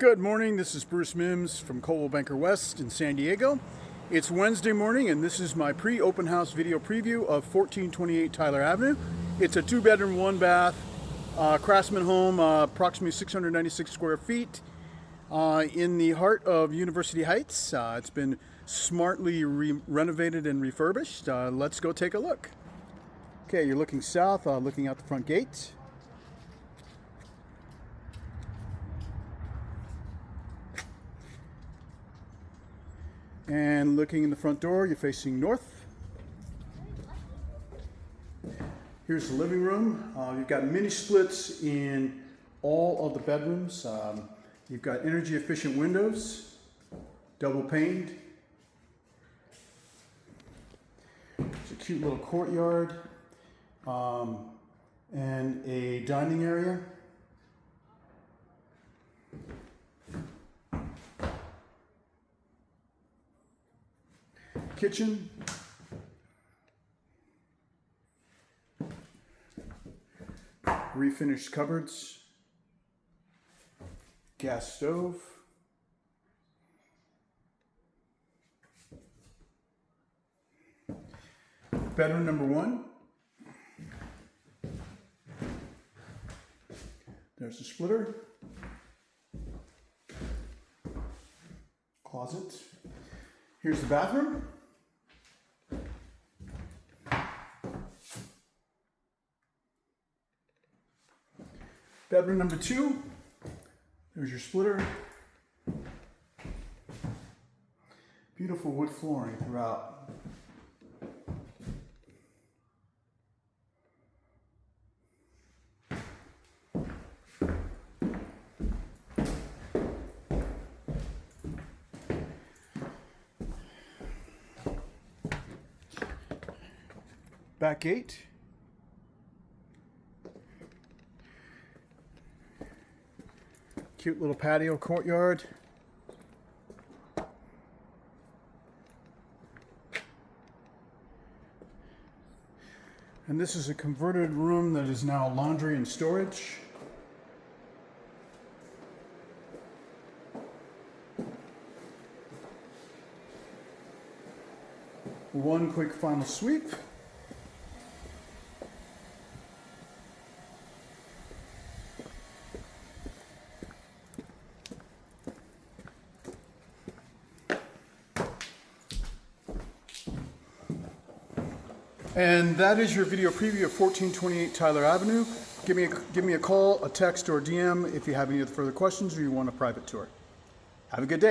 Good morning, this is Bruce Mims from Coldwell Banker West in San Diego. It's Wednesday morning and this is my pre-open house video preview of 1428 Tyler Avenue. It's a 2-bedroom, 1-bath craftsman home, approximately 696 square feet in the heart of University Heights. It's been smartly renovated and refurbished. Let's go take a look. Okay, you're looking south, looking out the front gate. And looking in the front door, you're facing north. Here's the living room. You've got mini splits in all of the bedrooms. You've got energy efficient windows, double paned. It's a cute little courtyard and a dining area. Kitchen, refinished cupboards, gas stove, bedroom number 1. There's the splitter, closet. Here's the bathroom. Bedroom number 2, there's your splitter. Beautiful wood flooring throughout. Back gate. Cute little patio courtyard. And this is a converted room that is now laundry and storage. One quick final sweep. And that is your video preview of 1428 Tyler Avenue. Give me a call, a text, or a DM if you have any further questions or you want a private tour. Have a good day.